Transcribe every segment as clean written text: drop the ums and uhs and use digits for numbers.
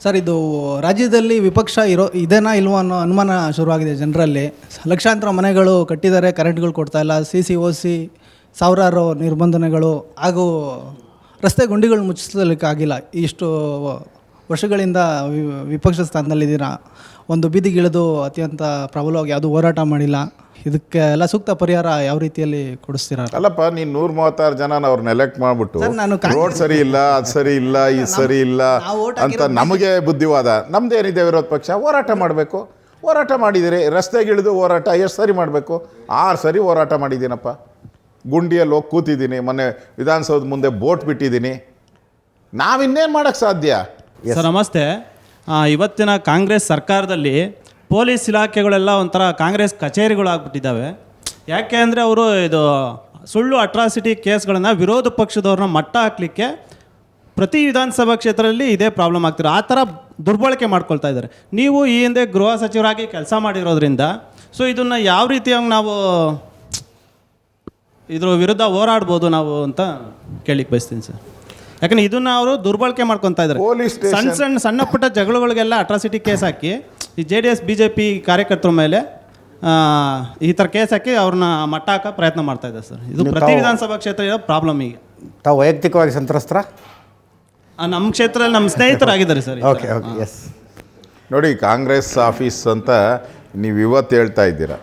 Sir, ಇದು ರಾಜ್ಯದಲ್ಲಿ ವಿಪಕ್ಷ ಇದೇನಾ ಇಲ್ವೋ ಅನ್ನೋ ಅನುಮಾನ ಶುರುವಾಗಿದೆ ಜನರಲ್ಲಿ. ಲಕ್ಷಾಂತರ ಮನೆಗಳು ಕಟ್ಟಿದ್ದಾರೆ, ಕರೆಂಟ್ಗಳು ಕೊಡ್ತಾ ಇಲ್ಲ, CC ಸಾವಿರಾರು ನಿರ್ಬಂಧನೆಗಳು ಹಾಗೂ ರಸ್ತೆ ಗುಂಡಿಗಳು ಮುಚ್ಚಿಸಲಿಕ್ಕಾಗಿಲ್ಲ. ಇಷ್ಟು ವರ್ಷಗಳಿಂದ ವಿಪಕ್ಷ ಸ್ಥಾನದಲ್ಲಿದ್ದೀರಾ. ಒಂದು ಬೀದಿಗಿಳಿದು ಅತ್ಯಂತ ಪ್ರಬಲವಾಗಿ ಯಾವುದೂ ಹೋರಾಟ ಮಾಡಿಲ್ಲ. ಇದಕ್ಕೆ ಎಲ್ಲ ಸೂಕ್ತ ಪರಿಹಾರ ಯಾವ ರೀತಿಯಲ್ಲಿ ಕೊಡಿಸ್ತೀರಾ? ಅಲ್ಲಪ್ಪ, ನೀನು 136 ಜನ ಅವ್ರನ್ನ ಎಲೆಕ್ಟ್ ಮಾಡಿಬಿಟ್ಟು ರೋಡ್ ಸರಿ ಇಲ್ಲ, ಅದು ಸರಿ ಇಲ್ಲ, ಇದು ಸರಿ ಇಲ್ಲ ಅಂತ ನಮಗೆ ಬುದ್ಧಿವಾದ. ನಮ್ದೇನಿದೆ ವಿರೋಧ ಪಕ್ಷ? ಹೋರಾಟ ಮಾಡಬೇಕು. ಹೋರಾಟ ಮಾಡಿದಿರಿ, ರಸ್ತೆಗಿಳಿದು ಹೋರಾಟ ಎಷ್ಟು ಸರಿ ಮಾಡಬೇಕು? 6 ಸರಿ ಹೋರಾಟ ಮಾಡಿದ್ದೀನಪ್ಪ. ಗುಂಡಿಯಲ್ಲಿ ಹೋಗಿ ಕೂತಿದ್ದೀನಿ, ಮೊನ್ನೆ ವಿಧಾನಸೌಧ ಮುಂದೆ ಬೋಟ್ ಬಿಟ್ಟಿದ್ದೀನಿ. ನಾವಿನ್ನೇನು ಮಾಡೋಕ್ಕೆ ಸಾಧ್ಯ? ಸರ್ ನಮಸ್ತೆ. ಇವತ್ತಿನ ಕಾಂಗ್ರೆಸ್ ಸರ್ಕಾರದಲ್ಲಿ ಪೊಲೀಸ್ ಇಲಾಖೆಗಳೆಲ್ಲ ಒಂಥರ ಕಾಂಗ್ರೆಸ್ ಕಚೇರಿಗಳಾಗ್ಬಿಟ್ಟಿದ್ದಾವೆ. ಯಾಕೆ ಅಂದರೆ ಅವರು ಇದು ಸುಳ್ಳು ಅಟ್ರಾಸಿಟಿ ಕೇಸ್ಗಳನ್ನು ವಿರೋಧ ಪಕ್ಷದವ್ರನ್ನ ಮಟ್ಟ ಹಾಕಲಿಕ್ಕೆ ಪ್ರತಿ ವಿಧಾನಸಭಾ ಕ್ಷೇತ್ರದಲ್ಲಿ ಇದೇ ಪ್ರಾಬ್ಲಮ್ ಆಗ್ತಿರೋ ಆ ಥರ ದುರ್ಬಳಕೆ ಮಾಡ್ಕೊಳ್ತಾ ಇದ್ದಾರೆ. ನೀವು ಈ ಹಿಂದೆ ಗೃಹ ಸಚಿವರಾಗಿ ಕೆಲಸ ಮಾಡಿರೋದ್ರಿಂದ ಸೊ ಇದನ್ನು ಯಾವ ರೀತಿಯಾಗಿ ನಾವು ಇದ್ರ ವಿರುದ್ಧ ಹೋರಾಡ್ಬೋದು ನಾವು ಅಂತ ಕೇಳಿಕ್ಕೆ ಬಯಸ್ತೀನಿ ಸರ್. ಯಾಕಂದ್ರೆ ಇದನ್ನು ಅವರು ದುರ್ಬಳಕೆ ಮಾಡ್ಕೊತಾ ಇದ್ದಾರೆ. ಸಣ್ಣ ಪುಟ್ಟ ಜಗಳಗಳಿಗೆಲ್ಲ ಅಟ್ರಾಸಿಟಿ ಕೇಸ್ ಹಾಕಿ ಈ JDS BJP ಕಾರ್ಯಕರ್ತರ ಮೇಲೆ ಈ ಥರ ಕೇಸ್ ಹಾಕಿ ಅವ್ರನ್ನ ಮಟ್ಟ ಹಾಕೋ ಪ್ರಯತ್ನ ಮಾಡ್ತಾ ಇದ್ದಾರೆ ಸರ್. ಇದು ಪ್ರತಿ ವಿಧಾನಸಭಾ ಕ್ಷೇತ್ರ ಇರೋ ಪ್ರಾಬ್ಲಮ್. ಈಗ ತಾವು ವೈಯಕ್ತಿಕವಾಗಿ ಸಂತ್ರಸ್ತರ? ನಮ್ಮ ಕ್ಷೇತ್ರದಲ್ಲಿ ನಮ್ಮ ಸ್ನೇಹಿತರಾಗಿದ್ದಾರೆ ಸರ್. Okay okay, yes. ನೋಡಿ, ಕಾಂಗ್ರೆಸ್ ಆಫೀಸ್ ಅಂತ ನೀವು ಇವತ್ತು ಹೇಳ್ತಾ ಇದ್ದೀರಾ.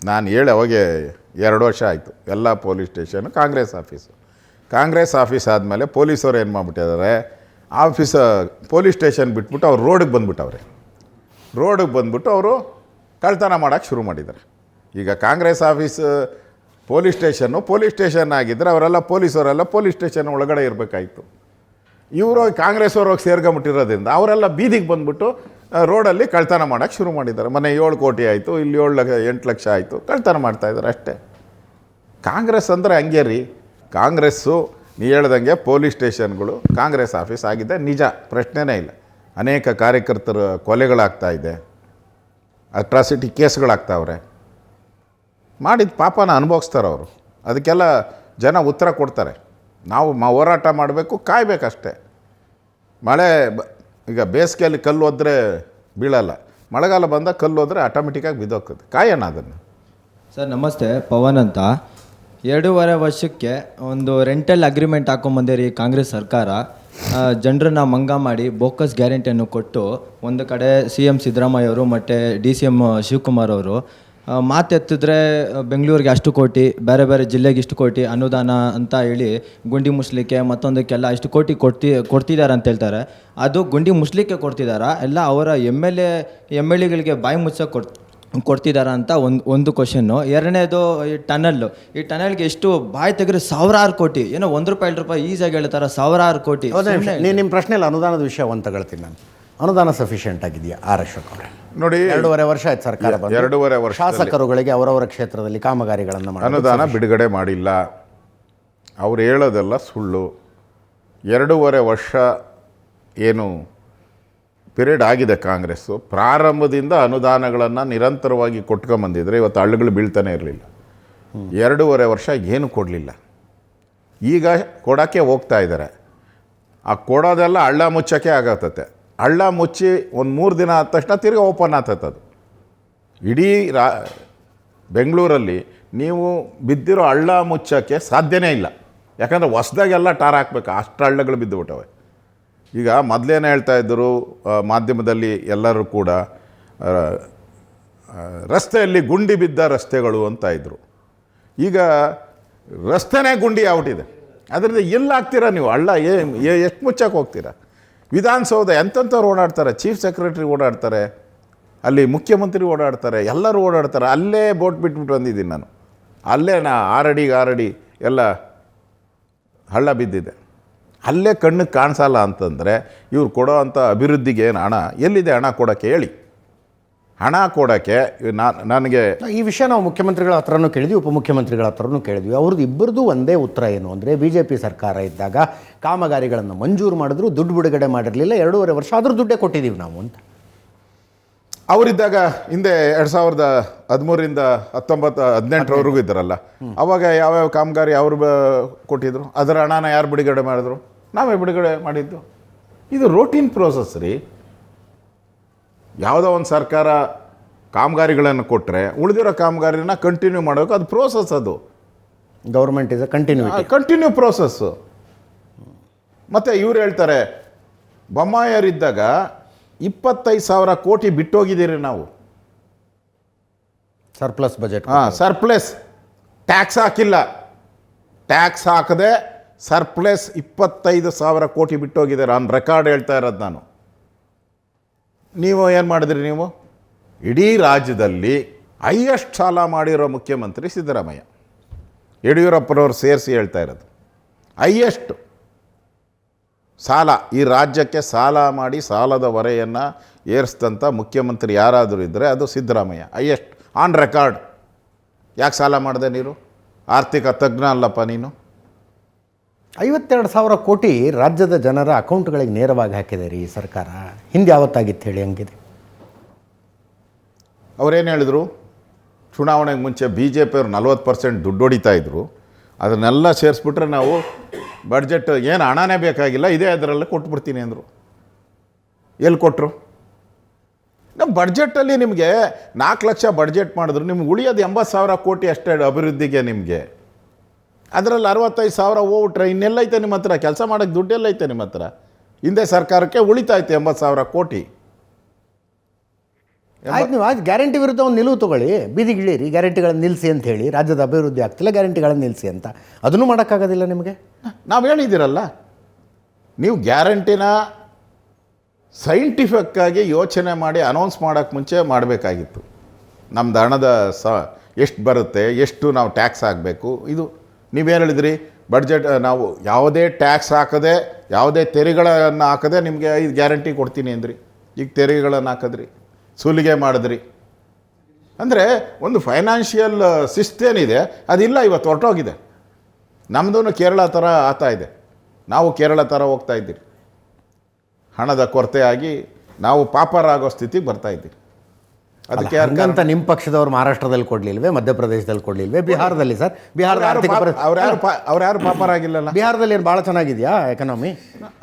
ನಾನು ಹೇಳಿ ಅವಾಗೆ 2 ವರ್ಷ ಆಯಿತು. ಎಲ್ಲ ಪೊಲೀಸ್ ಸ್ಟೇಷನು ಕಾಂಗ್ರೆಸ್ ಆಫೀಸ್ ಆದಮೇಲೆ ಪೊಲೀಸವ್ರು ಏನು ಮಾಡಿಬಿಟ್ಟಿದ್ದಾರೆ, ಪೊಲೀಸ್ ಸ್ಟೇಷನ್ ಬಿಟ್ಬಿಟ್ಟು ಅವ್ರು ರೋಡಿಗೆ ಬಂದುಬಿಟ್ಟು ಅವರು ಕಳ್ತನ ಮಾಡೋಕ್ಕೆ ಶುರು ಮಾಡಿದ್ದಾರೆ. ಈಗ ಕಾಂಗ್ರೆಸ್ ಆಫೀಸ್ ಪೊಲೀಸ್ ಸ್ಟೇಷನ್ ಆಗಿದ್ದರೆ ಅವರೆಲ್ಲ ಪೊಲೀಸವರೆಲ್ಲ ಪೊಲೀಸ್ ಸ್ಟೇಷನ್ ಒಳಗಡೆ ಇರಬೇಕಾಯಿತು. ಇವರು ಕಾಂಗ್ರೆಸ್ ಅವ್ರು ಹೋಗಿ ಸೇರ್ಕೊಂಬಿಟ್ಟಿರೋದ್ರಿಂದ ಅವರೆಲ್ಲ ಬೀದಿಗೆ ಬಂದುಬಿಟ್ಟು ರೋಡಲ್ಲಿ ಕಳ್ತನ ಮಾಡೋಕ್ಕೆ ಶುರು ಮಾಡಿದ್ದಾರೆ. ಮೊನ್ನೆ 7 ಕೋಟಿ ಆಯಿತು, ಇಲ್ಲಿ 8 ಲಕ್ಷ ಆಯಿತು, ಕಳ್ತನ ಮಾಡ್ತಾಯಿದ್ದಾರೆ ಅಷ್ಟೇ. ಕಾಂಗ್ರೆಸ್ ಅಂದರೆ ಹಂಗೆ ರೀ. ಕಾಂಗ್ರೆಸ್ಸು ನೀ ಹೇಳ್ದಂಗೆ ಪೊಲೀಸ್ ಸ್ಟೇಷನ್ಗಳು ಕಾಂಗ್ರೆಸ್ ಆಫೀಸ್ ಆಗಿದೆ, ನಿಜ, ಪ್ರಶ್ನೆನೇ ಇಲ್ಲ. ಅನೇಕ ಕಾರ್ಯಕರ್ತರ ಕೊಲೆಗಳಾಗ್ತಾಯಿದೆ, ಅಟ್ರಾಸಿಟಿ ಕೇಸ್ಗಳಾಗ್ತಾವ್ರೆ. ಮಾಡಿದ ಪಾಪನ ಅನುಭವಿಸ್ತಾರೆ ಅವರು. ಅದಕ್ಕೆಲ್ಲ ಜನ ಉತ್ತರ ಕೊಡ್ತಾರೆ. ನಾವು ಹೋರಾಟ ಮಾಡಬೇಕು, ಕಾಯಬೇಕಷ್ಟೆ. ಈಗ ಬೇಸಿಗೆಯಲ್ಲಿ ಕಲ್ಲು ಹೋದ್ರೆ ಬೀಳಲ್ಲ, ಮಳೆಗಾಲ ಬಂದಾಗ ಕಲ್ಲು ಹೋದರೆ ಆಟೋಮೆಟಿಕ್ಕಾಗಿ ಬಿದ್ದೋಗ್ತದೆ. ಕಾಯೋಣ ಅದನ್ನು. ಸರ್ ನಮಸ್ತೆ, ಪವನ್ ಅಂತ. 2.5 ವರ್ಷಕ್ಕೆ ಒಂದು ರೆಂಟಲ್ ಅಗ್ರಿಮೆಂಟ್ ಹಾಕೊಂಬಂದಿರಿ ಕಾಂಗ್ರೆಸ್ ಸರ್ಕಾರ. ಜನರನ್ನ ಮಂಗ ಮಾಡಿ ಬೋಕಸ್ ಗ್ಯಾರಂಟಿಯನ್ನು ಕೊಟ್ಟು ಒಂದು ಕಡೆ CM ಸಿದ್ದರಾಮಯ್ಯ ಅವರು ಮತ್ತು DCM ಶಿವಕುಮಾರ್ ಅವರು ಮಾತೆತ್ತಿದ್ರೆ ಬೆಂಗಳೂರಿಗೆ ಅಷ್ಟು ಕೋಟಿ, ಬೇರೆ ಬೇರೆ ಜಿಲ್ಲೆಗೆ ಇಷ್ಟು ಕೋಟಿ ಅನುದಾನ ಅಂತ ಹೇಳಿ ಗುಂಡಿ ಮುಸ್ಲಿಕ್ಕೆ ಮತ್ತೊಂದಕ್ಕೆಲ್ಲ ಇಷ್ಟು ಕೋಟಿ ಕೊಡ್ತಿದ್ದಾರೆ ಅಂತ ಹೇಳ್ತಾರೆ. ಅದು ಗುಂಡಿ ಮುಸ್ಲಿಕ್ಕೆ ಕೊಡ್ತಿದ್ದಾರಾ ಎಲ್ಲ ಅವರ MLAಗಳಿಗೆ ಬಾಯಿ ಮುಚ್ಚಕ್ಕೆ ಕೊಡ್ತಿದ್ದಾರಾ ಅಂತ ಒಂದು ಕ್ವಶನ್ನು. ಎರಡನೇದು ಈ ಟನಲ್ಗೆ ಎಷ್ಟು ಬಾಯಿ ತೆಗೆದ್ರೆ 1000 ಕೋಟಿ, ಏನೋ ₹1 ಈಸಿಯಾಗಿ ಹೇಳ್ತಾರೆ, 1000 ಕೋಟಿ. ನಿಮ್ಮ ಪ್ರಶ್ನೆಯಲ್ಲಿ ಅನುದಾನದ ವಿಷಯ ಒಂದು ತಗೊಳ್ತೀನಿ ನಾನು. ಅನುದಾನ ಸಫಿಷಿಯೆಂಟ್ ಆಗಿದೆಯಾ ಅಶೋಕ್ ಅವರೇ? ನೋಡಿ, 2.5 ವರ್ಷ ಆಯ್ತು ಸರ್ಕಾರ 2.5 ವರ್ಷ ಶಾಸಕರುಗಳಿಗೆ ಅವರವರ ಕ್ಷೇತ್ರದಲ್ಲಿ ಕಾಮಗಾರಿಗಳನ್ನು ಮಾಡಿ ಅನುದಾನ ಬಿಡುಗಡೆ ಮಾಡಿಲ್ಲ. ಅವ್ರು ಹೇಳೋದೆಲ್ಲ ಸುಳ್ಳು. 2.5 ವರ್ಷ ಏನು ಪೀರಿಯಡ್ ಆಗಿದೆ ಕಾಂಗ್ರೆಸ್ಸು. ಪ್ರಾರಂಭದಿಂದ ಅನುದಾನಗಳನ್ನು ನಿರಂತರವಾಗಿ ಕೊಟ್ಕೊಂಬಂದಿದ್ರೆ ಇವತ್ತು ಹಳ್ಳಿಗಳು ಬೀಳ್ತಾನೆ ಇರಲಿಲ್ಲ. 2.5 ವರ್ಷ ಏನು ಕೊಡಲಿಲ್ಲ. ಈಗ ಕೊಡೋಕ್ಕೆ ಹೋಗ್ತಾ ಇದ್ದಾರೆ. ಆ ಕೊಡೋದೆಲ್ಲ ಹಳ್ಳ ಮುಚ್ಚೋಕ್ಕೆ ಆಗತ್ತತೆ. ಹಳ್ಳ ಮುಚ್ಚಿ ಒಂದು 3 ದಿನ ಆದ ತಕ್ಷಣ ತಿರ್ಗಿ ಓಪನ್ ಆಗ್ತದೆ. ಅದು ಇಡೀ ಬೆಂಗಳೂರಲ್ಲಿ ನೀವು ಬಿದ್ದಿರೋ ಹಳ್ಳ ಮುಚ್ಚೋಕ್ಕೆ ಸಾಧ್ಯನೇ ಇಲ್ಲ. ಯಾಕಂದರೆ ಹೊಸ್ದಾಗೆಲ್ಲ ಟಾರ್ ಹಾಕ್ಬೇಕು, ಅಷ್ಟು ಹಳ್ಳಗಳು ಬಿದ್ದುಬಿಟ್ಟವೆ. ಈಗ ಮೊದಲೇನು ಹೇಳ್ತಾಯಿದ್ದರು ಮಾಧ್ಯಮದಲ್ಲಿ ಎಲ್ಲರೂ ಕೂಡ, ರಸ್ತೆಯಲ್ಲಿ ಗುಂಡಿ ಬಿದ್ದ ರಸ್ತೆಗಳು ಅಂತ ಇದ್ದರು. ಈಗ ರಸ್ತೆನೇ ಗುಂಡಿ ಆಗ್ಬಿಟ್ಟಿದೆ. ಅದರಿಂದ ಎಲ್ಲಿ ಹಾಕ್ತೀರಾ ನೀವು ಹಳ್ಳ? ಎಷ್ಟು ಮುಚ್ಚಕ್ಕೆ ಹೋಗ್ತೀರಾ? ವಿಧಾನಸೌಧ ಎಂಥವ್ರು ಓಡಾಡ್ತಾರೆ, ಚೀಫ್ ಸೆಕ್ರೆಟರಿ ಓಡಾಡ್ತಾರೆ, ಅಲ್ಲಿ ಮುಖ್ಯಮಂತ್ರಿ ಓಡಾಡ್ತಾರೆ, ಎಲ್ಲರೂ ಓಡಾಡ್ತಾರೆ. ಅಲ್ಲೇ ಬೋಟ್ ಬಿಟ್ಬಿಟ್ಟು ಬಂದಿದ್ದೀನಿ ನಾನು. ಅಲ್ಲೇ 6 ಅಡಿ ಎಲ್ಲ ಹಳ್ಳ ಬಿದ್ದಿದೆ. ಅಲ್ಲೇ ಕಣ್ಣಿಗೆ ಕಾಣಿಸಲ್ಲ ಅಂತಂದರೆ ಇವ್ರು ಕೊಡೋ ಅಂಥ ಅಭಿವೃದ್ಧಿಗೆ ಏನು ಹಣ ಎಲ್ಲಿದೆ? ಹಣ ಕೊಡೋಕ್ಕೆ ಹೇಳಿ. ಹಣ ಕೊಡೋಕ್ಕೆ ನನಗೆ ಈ ವಿಷಯ ನಾವು ಮುಖ್ಯಮಂತ್ರಿಗಳ ಹತ್ರನೂ ಕೇಳಿದ್ವಿ, ಉಪಮುಖ್ಯಮಂತ್ರಿಗಳ ಹತ್ರನೂ ಕೇಳಿದ್ವಿ. ಅವ್ರದ್ದು ಇಬ್ಬರದು ಒಂದೇ ಉತ್ತರ ಏನು ಅಂದರೆ, BJP ಸರ್ಕಾರ ಇದ್ದಾಗ ಕಾಮಗಾರಿಗಳನ್ನು ಮಂಜೂರು ಮಾಡಿದ್ರು, ದುಡ್ಡು ಬಿಡುಗಡೆ ಮಾಡಿರಲಿಲ್ಲ. 2.5 ವರ್ಷ ಆದರೂ ದುಡ್ಡೇ ಕೊಟ್ಟಿದ್ದೀವಿ ನಾವು ಅಂತ. ಅವರಿದ್ದಾಗ ಹಿಂದೆ 2013ರಿಂದ 18ವರೆಗೂ ಇದ್ದಾರಲ್ಲ, ಅವಾಗ ಯಾವ್ಯಾವ ಕಾಮಗಾರಿ ಅವರು ಕೊಟ್ಟಿದ್ರು, ಅದರ ಹಣನ ಯಾರು ಬಿಡುಗಡೆ ಮಾಡಿದ್ರು? ನಾವೇ ಬಿಡುಗಡೆ ಮಾಡಿದ್ದು. ಇದು ರೋಟೀನ್ ಪ್ರೋಸೆಸ್ ರೀ. ಯಾವುದೋ ಒಂದು ಸರ್ಕಾರ ಕಾಮಗಾರಿಗಳನ್ನು ಕೊಟ್ಟರೆ ಉಳಿದಿರೋ ಕಾಮಗಾರಿನ ಕಂಟಿನ್ಯೂ ಮಾಡಬೇಕು. ಅದು ಪ್ರೋಸೆಸ್, ಅದು government is a continue process. ಮತ್ತು ಇವ್ರು ಹೇಳ್ತಾರೆ ಬೊಮ್ಮಾಯಿಯವರಿದ್ದಾಗ 25,000 ಕೋಟಿ ಬಿಟ್ಟೋಗಿದ್ದೀರಿ ನಾವು. Surplus budget. ಸರ್ಪ್ಲಸ್, ಟ್ಯಾಕ್ಸ್ ಹಾಕಿಲ್ಲ, ಟ್ಯಾಕ್ಸ್ ಹಾಕದೆ ಸರ್ಪ್ಲಸ್ 25,000 ಕೋಟಿ ಬಿಟ್ಟೋಗಿದ್ದಾರೆ. ಆನ್ ರೆಕಾರ್ಡ್ ಹೇಳ್ತಾ ಇರೋದು ನಾನು. ನೀವು ಏನು ಮಾಡಿದ್ರಿ? ನೀವು ಇಡೀ ರಾಜ್ಯದಲ್ಲಿ ಹೈಯೆಸ್ಟ್ ಸಾಲ ಮಾಡಿರೋ ಮುಖ್ಯಮಂತ್ರಿ ಸಿದ್ದರಾಮಯ್ಯ. ಯಡಿಯೂರಪ್ಪನವ್ರು ಸೇರಿಸಿ ಹೇಳ್ತಾ ಇರೋದು ಹೈಯೆಸ್ಟ್ ಸಾಲ. ಈ ರಾಜ್ಯಕ್ಕೆ ಸಾಲ ಮಾಡಿ ಸಾಲದ ಹೊರೆಯನ್ನು ಏರಿಸಿದಂಥ ಮುಖ್ಯಮಂತ್ರಿ ಯಾರಾದರೂ ಇದ್ದರೆ ಅದು ಸಿದ್ದರಾಮಯ್ಯ, ಹೈಯೆಸ್ಟ್ ಆನ್ ರೆಕಾರ್ಡ್. ಯಾಕೆ ಸಾಲ ಮಾಡಿದೆ ನೀನು? ಆರ್ಥಿಕ ತಜ್ಞ ಅಲ್ಲಪ್ಪ ನೀನು. 52,000 ಕೋಟಿ ರಾಜ್ಯದ ಜನರ ಅಕೌಂಟ್ಗಳಿಗೆ ನೇರವಾಗಿ ಹಾಕಿದೆ ರೀ ಈ ಸರ್ಕಾರ. ಹಿಂದೆ ಯಾವತ್ತಾಗಿತ್ತು ಹೇಳಿ ಹಂಗಿದೆ? ಅವರೇನು ಹೇಳಿದರು? ಚುನಾವಣೆಗೆ ಮುಂಚೆ BJPಯವ್ರು 40% ದುಡ್ಡು ಹೊಡಿತಾ ಇದ್ರು, ಅದನ್ನೆಲ್ಲ ಸೇರಿಸ್ಬಿಟ್ರೆ ನಾವು ಬಡ್ಜೆಟ್ ಏನು ಹಣನೇ ಬೇಕಾಗಿಲ್ಲ, ಇದೇ ಅದರಲ್ಲೇ ಕೊಟ್ಬಿಡ್ತೀನಿ ಅಂದರು. ಎಲ್ಲಿ ಕೊಟ್ಟರು? ನಮ್ಮ ಬಡ್ಜೆಟಲ್ಲಿ ನಿಮಗೆ 4 ಲಕ್ಷ ಬಡ್ಜೆಟ್ ಮಾಡಿದ್ರು, ನಿಮ್ಗೆ ಉಳಿಯೋದು 80,000 ಕೋಟಿ ಅಷ್ಟೇ ಅಭಿವೃದ್ಧಿಗೆ. ನಿಮಗೆ ಅದರಲ್ಲಿ 65,000 ಹೋಗ್ಬಿಟ್ರೆ ಇನ್ನೆಲ್ಲೈತೆ ನಿಮ್ಮ ಹತ್ರ? ಕೆಲಸ ಮಾಡೋಕ್ಕೆ ದುಡ್ಡೆಲ್ಲೈತೆ ನಿಮ್ಮ ಹತ್ರ? ಹಿಂದೆ ಸರ್ಕಾರಕ್ಕೆ ಉಳಿತಾಯ್ತು 80,000 ಕೋಟಿ. ಆಯ್ತು, ನೀವು ಆಯ್ತು ಗ್ಯಾರಂಟಿ ವಿರುದ್ಧ ಒಂದು ನಿಲುವು ತೊಗೊಳ್ಳಿ, ಬೀದಿಗಿಳಿರಿ, ಗ್ಯಾರಂಟಿಗಳನ್ನು ನಿಲ್ಲಿಸಿ ಅಂತ ಹೇಳಿ. ರಾಜ್ಯದ ಅಭಿವೃದ್ಧಿ ಆಗ್ತಿಲ್ಲ, ಗ್ಯಾರಂಟಿಗಳನ್ನು ನಿಲ್ಲಿಸಿ ಅಂತ. ಅದನ್ನು ಮಾಡೋಕ್ಕಾಗೋದಿಲ್ಲ ನಿಮಗೆ. ನಾವು ಹೇಳಿದ್ದೀರಲ್ಲ, ನೀವು ಗ್ಯಾರಂಟಿನ ಸೈಂಟಿಫಿಕ್ಕಾಗಿ ಯೋಚನೆ ಮಾಡಿ ಅನೌನ್ಸ್ ಮಾಡೋಕ್ಕೆ ಮುಂಚೆ ಮಾಡಬೇಕಾಗಿತ್ತು. ನಮ್ಮದು ಹಣದ ಎಷ್ಟು ಬರುತ್ತೆ, ಎಷ್ಟು ನಾವು ಟ್ಯಾಕ್ಸ್ ಹಾಕಬೇಕು. ಇದು ನೀವೇನು ಹೇಳಿದ್ರಿ? ಬಡ್ಜೆಟ್ ನಾವು ಯಾವುದೇ ಟ್ಯಾಕ್ಸ್ ಹಾಕದೆ, ಯಾವುದೇ ತೆರಿಗೆಗಳನ್ನು ಹಾಕದೆ ನಿಮಗೆ 5 ಗ್ಯಾರಂಟಿ ಕೊಡ್ತೀನಿ ಅಂದ್ರಿ. ಈಗ ತೆರಿಗೆಗಳನ್ನು ಹಾಕಿದ್ರಿ, ಸುಲಿಗೆ ಮಾಡಿದ್ರಿ. ಅಂದರೆ ಒಂದು ಫೈನಾನ್ಷಿಯಲ್ ಶಿಸ್ತೇನಿದೆ ಅದಿಲ್ಲ, ಇವತ್ತು ಹೊರಟೋಗಿದೆ. ನಮ್ಮದು ಕೇರಳ ಥರ ಆಗ್ತಾ ಇದೆ, ನಾವು ಕೇರಳ ಥರ ಹೋಗ್ತಾ ಇದ್ದೀರಿ. ಹಣದ ಕೊರತೆ ಆಗಿ ನಾವು ಪಾಪರಾಗೋ ಸ್ಥಿತಿಗೆ ಬರ್ತಾ ಇದ್ದೀರಿ. ಅದಕ್ಕೆ ಅಂತ ನಿಮ್ಮ ಪಕ್ಷದವ್ರು ಮಹಾರಾಷ್ಟ್ರದಲ್ಲಿ ಕೊಡಲಿಲ್ವೇ, ಮಧ್ಯಪ್ರದೇಶದಲ್ಲಿ ಕೊಡಲಿಲ್ವೇ, ಬಿಹಾರದಲ್ಲಿ? ಸರ್, ಬಿಹಾರದ ಆರ್ಥಿಕ ಅವ್ರ್ಯಾರು ಪಾಪರಾಗಿಲ್ಲಲ್ಲ. ಬಿಹಾರದಲ್ಲಿ ಏನು ಭಾಳ ಚೆನ್ನಾಗಿದೆಯಾ ಎಕನಾಮಿ?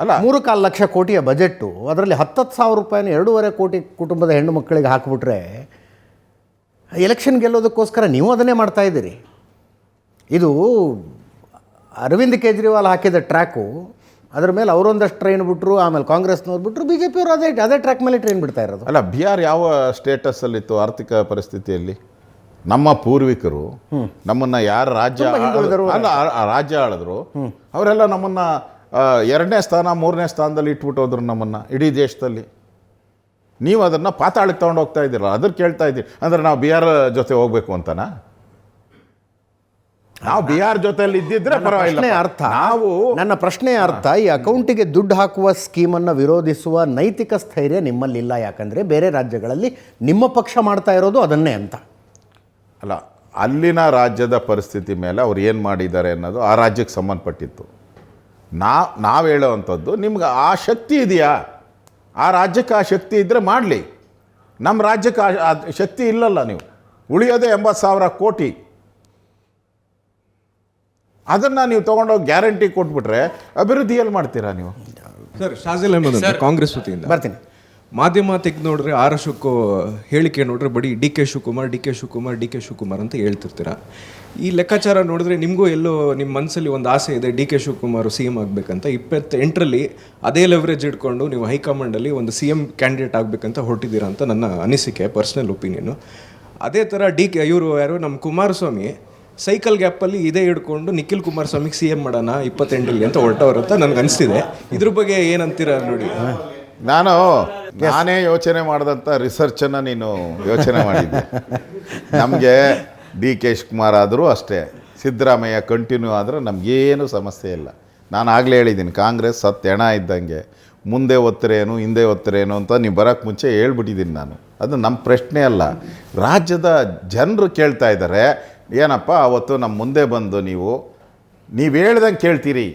ಅಲ್ಲ, 3.25 ಲಕ್ಷ ಕೋಟಿಯ ಬಜೆಟ್ಟು, ಅದರಲ್ಲಿ 10,000 ರೂಪಾಯಿನ 2.5 ಕೋಟಿ ಕುಟುಂಬದ ಹೆಣ್ಣು ಮಕ್ಕಳಿಗೆ ಹಾಕಿಬಿಟ್ರೆ ಎಲೆಕ್ಷನ್ ಗೆಲ್ಲೋದಕ್ಕೋಸ್ಕರ ನೀವು ಅದನ್ನೇ ಮಾಡ್ತಾ ಇದ್ದೀರಿ. ಇದು ಅರವಿಂದ್ ಕೇಜ್ರಿವಾಲ್ ಹಾಕಿದ ಟ್ರ್ಯಾಕು. ಅದ್ರ ಮೇಲೆ ಅವರೊಂದಷ್ಟು ಟ್ರೈನ್ ಬಿಟ್ಟರು, ಆಮೇಲೆ ಕಾಂಗ್ರೆಸ್ನವ್ರು ಬಿಟ್ಟರು, BJPಯವರು ಅದೇ ಟ್ರ್ಯಾಕ್ ಮೇಲೆ ಟ್ರೈನ್ ಬಿಡ್ತಾ ಇರೋದು. ಅಲ್ಲ, ಬಿಹಾರ್ ಯಾವ ಸ್ಟೇಟಸ್ಸಲ್ಲಿತ್ತು ಆರ್ಥಿಕ ಪರಿಸ್ಥಿತಿಯಲ್ಲಿ? ನಮ್ಮ ಪೂರ್ವಿಕರು ನಮ್ಮನ್ನು ಯಾರು ರಾಜ್ಯ ಆಳಿದ್ರು ಅವರೆಲ್ಲ ನಮ್ಮನ್ನು 2ನೇ ಸ್ಥಾನ 3ನೇ ಸ್ಥಾನದಲ್ಲಿ ಇಟ್ಬಿಟ್ಟು ಹೋದ್ರು ನಮ್ಮನ್ನು ಇಡೀ ದೇಶದಲ್ಲಿ. ನೀವು ಅದನ್ನು ಪಾತಾಳಕ್ಕೆ ತೊಗೊಂಡು ಹೋಗ್ತಾ ಇದ್ದೀರಲ್ಲ, ಅದನ್ನು ಕೇಳ್ತಾ ಇದ್ದೀರಿ. ಅಂದರೆ ನಾವು ಬಿಹಾರ್ ಜೊತೆ ಹೋಗಬೇಕು ಅಂತನಾ? ನಾವು ಬಿಹಾರ್ ಜೊತೆಯಲ್ಲಿ ಇದ್ದಿದ್ರೆ ಪರವಾಗಿಲ್ಲ. ನನ್ನ ಪ್ರಶ್ನೆಯ ಅರ್ಥ, ಈ ಅಕೌಂಟಿಗೆ ದುಡ್ಡು ಹಾಕುವ ಸ್ಕೀಮನ್ನು ವಿರೋಧಿಸುವ ನೈತಿಕ ಸ್ಥೈರ್ಯ ನಿಮ್ಮಲ್ಲಿಲ್ಲ. ಯಾಕಂದರೆ ಬೇರೆ ರಾಜ್ಯಗಳಲ್ಲಿ ನಿಮ್ಮ ಪಕ್ಷ ಮಾಡ್ತಾ ಇರೋದು ಅದನ್ನೇ ಅಂತ. ಅಲ್ಲ, ಅಲ್ಲಿನ ರಾಜ್ಯದ ಪರಿಸ್ಥಿತಿ ಮೇಲೆ ಅವ್ರು ಏನು ಮಾಡಿದ್ದಾರೆ ಅನ್ನೋದು ಆ ರಾಜ್ಯಕ್ಕೆ ಸಂಬಂಧಪಟ್ಟಿತ್ತು. ನಾವು ಹೇಳೋವಂಥದ್ದು, ನಿಮ್ಗೆ ಆ ಶಕ್ತಿ ಇದೆಯಾ? ಆ ರಾಜ್ಯಕ್ಕೆ ಆ ಶಕ್ತಿ ಇದ್ದರೆ ಮಾಡಲಿ. ನಮ್ಮ ರಾಜ್ಯಕ್ಕೆ ಆ ಶಕ್ತಿ ಇಲ್ಲಲ್ಲ. ನೀವು ಉಳಿಯೋದೇ 80,000 ಕೋಟಿ. ಅದನ್ನು ನೀವು ತೊಗೊಂಡೋಗಿ ಗ್ಯಾರಂಟಿ ಕೊಟ್ಬಿಟ್ರೆ ಅಭಿವೃದ್ಧಿ ಎಲ್ಲಿ ಮಾಡ್ತೀರಾ ನೀವು? ಸರ್, ಶಾಜಿಲ್ ಅಹಮದ್ ಅಂತ ಕಾಂಗ್ರೆಸ್ ವತಿಯಿಂದ ಬರ್ತೀನಿ. ಮಾಧ್ಯಮ ತೆಗೆದು ನೋಡ್ರೆ ಆರ್ ಅಶೋಕ್ ಹೇಳಿಕೆ ನೋಡ್ರೆ ಬರೀ ಡಿ ಕೆ ಶಿವಕುಮಾರ್ ಅಂತ ಹೇಳ್ತಿರ್ತೀರ. ಈ ಲೆಕ್ಕಾಚಾರ ನೋಡಿದ್ರೆ ನಿಮಗೂ ಎಲ್ಲೋ ನಿಮ್ಮ ಮನಸ್ಸಲ್ಲಿ ಒಂದು ಆಸೆ ಇದೆ, ಡಿ ಕೆ ಶಿವಕುಮಾರ್ CM ಆಗಬೇಕಂತ. 28ರಲ್ಲಿ ಅದೇ ಲೆವರೇಜ್ ಇಟ್ಕೊಂಡು ನೀವು ಹೈಕಮಾಂಡಲ್ಲಿ ಒಂದು CM ಕ್ಯಾಂಡಿಡೇಟ್ ಆಗಬೇಕಂತ ಹೊರಟಿದ್ದೀರಾ ಅಂತ ನನ್ನ ಅನಿಸಿಕೆ, ಪರ್ಸ್ನಲ್ ಒಪಿನಿಯನು. ಅದೇ ಥರ ಇವರು ಯಾರು ನಮ್ಮ ಕುಮಾರಸ್ವಾಮಿ ಸೈಕಲ್ ಗ್ಯಾಪಲ್ಲಿ ಇದೇ ಹಿಡ್ಕೊಂಡು ನಿಖಿಲ್ ಕುಮಾರಸ್ವಾಮಿಗೆ CM ಮಾಡೋಣ 28ರಲ್ಲಿ ಅಂತ ಹೊರಟವ್ರು ಅಂತ ನನಗೆ ಅನಿಸ್ತಿದೆ. ಇದ್ರ ಬಗ್ಗೆ ಏನಂತೀರ ನೋಡಿ. ನಾನೇ ಯೋಚನೆ ಮಾಡಿದಂಥ ರಿಸರ್ಚನ್ನು ನೀನು ಯೋಚನೆ ಮಾಡಿದ್ದೆ. ನಮಗೆ DK ಶಿವಕುಮಾರ್ ಆದರೂ ಅಷ್ಟೇ, ಸಿದ್ದರಾಮಯ್ಯ ಕಂಟಿನ್ಯೂ ಆದರೆ ನಮಗೇನು ಸಮಸ್ಯೆ ಇಲ್ಲ. ನಾನು ಆಗಲೇ ಹೇಳಿದ್ದೀನಿ, ಕಾಂಗ್ರೆಸ್ ಹೆಣ ಇದ್ದಂಗೆ, ಮುಂದೆ ಒತ್ತರೇನು ಹಿಂದೆ ಒತ್ತರೇನು ಅಂತ ನೀವು ಬರೋಕ್ಕೆ ಮುಂಚೆ ಹೇಳ್ಬಿಟ್ಟಿದ್ದೀನಿ ನಾನು. ಅದು ನಮ್ಮ ಪ್ರಶ್ನೆ ಅಲ್ಲ, ರಾಜ್ಯದ ಜನರು ಕೇಳ್ತಾ ಇದ್ದಾರೆ. ಏನಪ್ಪ ಅವತ್ತು ನಮ್ಮ ಮುಂದೆ ಬಂದು ನೀವು ಹೇಳ್ದಂಗೆ ಕೇಳ್ತೀರಿ,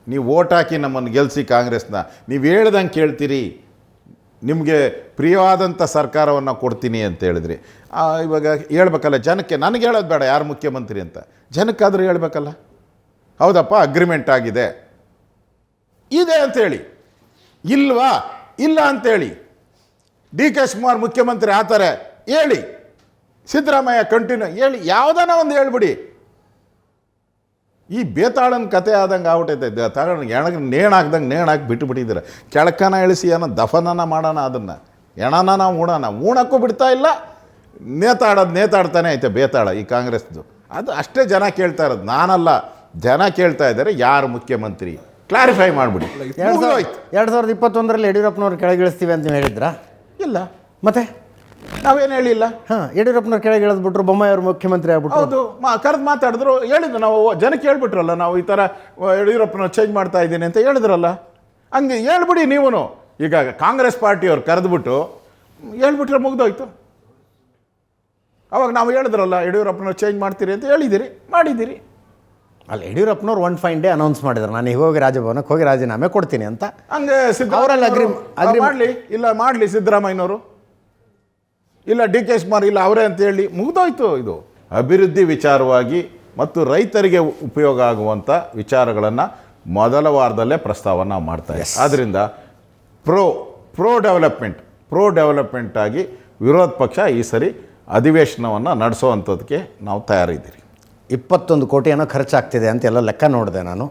ನೀವು ಓಟ್ ಹಾಕಿ ನಮ್ಮನ್ನು ಗೆಲ್ಲಿಸಿ ಕಾಂಗ್ರೆಸ್ನ, ನೀವು ಹೇಳ್ದಂಗೆ ಕೇಳ್ತೀರಿ, ನಿಮಗೆ ಪ್ರಿಯವಾದಂಥ ಸರ್ಕಾರವನ್ನು ಕೊಡ್ತೀನಿ ಅಂತ ಹೇಳಿದ್ರಿ. ಇವಾಗ ಹೇಳ್ಬೇಕಲ್ಲ ಜನಕ್ಕೆ. ನನಗೆ ಹೇಳೋದು ಬೇಡ ಯಾರು ಮುಖ್ಯಮಂತ್ರಿ ಅಂತ, ಜನಕ್ಕಾದರೂ ಹೇಳ್ಬೇಕಲ್ಲ. ಹೌದಪ್ಪ ಅಗ್ರಿಮೆಂಟ್ ಆಗಿದೆ ಇದೆ ಅಂಥೇಳಿ, ಇಲ್ಲ ಅಂತೇಳಿ. ಡಿ ಕೆ ಶಿವಕುಮಾರ್ ಮುಖ್ಯಮಂತ್ರಿ ಆಗ್ತಾರೆ ಹೇಳಿ, ಸಿದ್ದರಾಮಯ್ಯ ಕಂಟಿನ್ಯೂ ಹೇಳಿ, ಯಾವುದಾನ ಒಂದು ಹೇಳ್ಬಿಡಿ. ಈ ಬೇತಾಳನ ಕತೆ ಆದಂಗೆ ಆಗ್ಬಿಟ್ಟೈತೆ. ತಗೊಂಡು ನೇಣು ಹಾಕ್ದಂಗೆ ನೇಣು ಹಾಕಿ ಬಿಟ್ಟುಬಿಟ್ಟಿದ್ದೀರ. ಕೆಳಕನ ಇಳಿಸಿ ಏನೋ ದಫನನ ಮಾಡೋಣ, ಅದನ್ನು ಎಣನ ನಾವು ಉಣಕ್ಕೂ ಬಿಡ್ತಾ ಇಲ್ಲ. ನೇತಾಡ್ತಾನೆ ಐತೆ ಬೇತಾಳ ಈ ಕಾಂಗ್ರೆಸ್ದು. ಅದು ಅಷ್ಟೇ ಜನ ಕೇಳ್ತಾ ಇರೋದು, ನಾನಲ್ಲ, ಜನ ಕೇಳ್ತಾ ಇದ್ದಾರೆ ಯಾರು ಮುಖ್ಯಮಂತ್ರಿ ಕ್ಲಾರಿಫೈ ಮಾಡಿಬಿಡಿ. 2021ರಲ್ಲಿ ಯಡಿಯೂರಪ್ಪನವ್ರು ಕೆಳಗಿಳಿಸ್ತೀವಿ ಅಂತ ನೀವು ಹೇಳಿದ್ರಾ? ಇಲ್ಲ, ಮತ್ತೆ ನಾವೇನು ಹೇಳಿಲ್ಲ. ಹಾಂ, ಯಡಿಯೂರಪ್ಪನವ್ರು ಕೆಳಗಿಳಿದ್ಬಿಟ್ರು, ಬೊಮ್ಮಾಯಿ ಅವರು ಮುಖ್ಯಮಂತ್ರಿ ಆಗ್ಬಿಟ್ರು. ಹೌದು, ಕರೆದು ಮಾತಾಡಿದ್ರು, ಹೇಳಿದ್ರು. ನಾವು ಜನಕ್ಕೆ ಹೇಳ್ಬಿಟ್ರಲ್ಲ, ನಾವು ಈ ಥರ ಯಡಿಯೂರಪ್ಪನ ಚೇಂಜ್ ಮಾಡ್ತಾ ಇದ್ದೀನಿ ಅಂತ ಹೇಳಿದ್ರಲ್ಲ. ಹಂಗೆ ಹೇಳ್ಬಿಡಿ ನೀವು. ಈಗ ಕಾಂಗ್ರೆಸ್ ಪಾರ್ಟಿಯವ್ರು ಕರೆದ್ಬಿಟ್ಟು ಹೇಳ್ಬಿಟ್ರೆ ಮುಗ್ದೋಯ್ತು. ಅವಾಗ ನಾವು ಹೇಳಿದ್ರಲ್ಲ ಯಡಿಯೂರಪ್ಪನ ಚೇಂಜ್ ಮಾಡ್ತೀರಿ ಅಂತ ಹೇಳಿದ್ದೀರಿ, ಮಾಡಿದ್ದೀರಿ. ಅಲ್ಲ, ಯಡಿಯೂರಪ್ಪನವ್ರು ಒನ್ ಫೈನ್ ಡೇ ಅನೌನ್ಸ್ ಮಾಡಿದ್ರು, ನಾನು ಈಗ ಹೋಗಿ ರಾಜಭವನಕ್ಕೆ ಹೋಗಿ ರಾಜೀನಾಮೆ ಕೊಡ್ತೀನಿ ಅಂತ. ಹಂಗೆ ಮಾಡಲಿ, ಇಲ್ಲ ಮಾಡಲಿ ಸಿದ್ದರಾಮಯ್ಯನವರು, ಇಲ್ಲ ಡಿ ಕೆ ಶಿವಕುಮಾರ್, ಇಲ್ಲ ಅವರೇ ಅಂತ ಹೇಳಿ ಮುಗ್ದೋಯ್ತು. ಇದು ಅಭಿವೃದ್ಧಿ ವಿಚಾರವಾಗಿ ಮತ್ತು ರೈತರಿಗೆ ಉಪಯೋಗ ಆಗುವಂಥ ವಿಚಾರಗಳನ್ನು ಮೊದಲ ವಾರದಲ್ಲೇ ಪ್ರಸ್ತಾವನೆ ನಾವು ಮಾಡ್ತಾ ಇದ್ದೀವಿ. ಆದ್ದರಿಂದ ಪ್ರೋ ಡೆವಲಪ್ಮೆಂಟ್ ಆಗಿ ವಿರೋಧ ಪಕ್ಷ ಈ ಸರಿ ಅಧಿವೇಶನವನ್ನು ನಡೆಸೋವಂಥದ್ದಕ್ಕೆ ನಾವು ತಯಾರಿದ್ದೀರಿ. 21 ಕೋಟಿ ಏನೋ ಖರ್ಚಾಗ್ತಿದೆ ಅಂತ ಎಲ್ಲ ಲೆಕ್ಕ ನೋಡಿದೆ ನಾನು.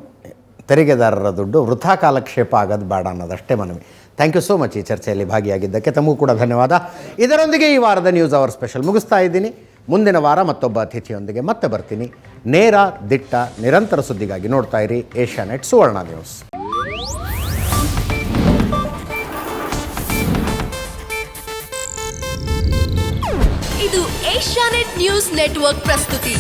ತೆರಿಗೆದಾರರ ದುಡ್ಡು ವೃಥಾ ಕಾಲಕ್ಷೇಪ ಆಗೋದು ಬೇಡ ಅನ್ನೋದಷ್ಟೇ ಮನವಿ. ಥ್ಯಾಂಕ್ ಯು ಸೋ ಮಚ್ ಈ ಚರ್ಚೆಯಲ್ಲಿ ಭಾಗಿಯಾಗಿದ್ದಕ್ಕೆ. ತಮಗೂ ಕೂಡ ಧನ್ಯವಾದ. ಇದರೊಂದಿಗೆ ಈ ವಾರದ ನ್ಯೂಸ್ ಅವರ್ ಸ್ಪೆಷಲ್ ಮುಗಿಸ್ತಾ ಇದ್ದೀನಿ. ಮುಂದಿನ ವಾರ ಮತ್ತೊಬ್ಬ ಅತಿಥಿಯೊಂದಿಗೆ ಮತ್ತೆ ಬರ್ತೀನಿ. ನೇರ, ದಿಟ್ಟ, ನಿರಂತರ ಸುದ್ದಿಗಾಗಿ ನೋಡ್ತಾ ಇರಿ ಏಷ್ಯಾನೆಟ್ ಸುವರ್ಣ ನ್ಯೂಸ್. ಇದು ಏಷ್ಯಾನೆಟ್ ನ್ಯೂಸ್ ನೆಟ್ವರ್ಕ್ ಪ್ರಸ್ತುತಿ.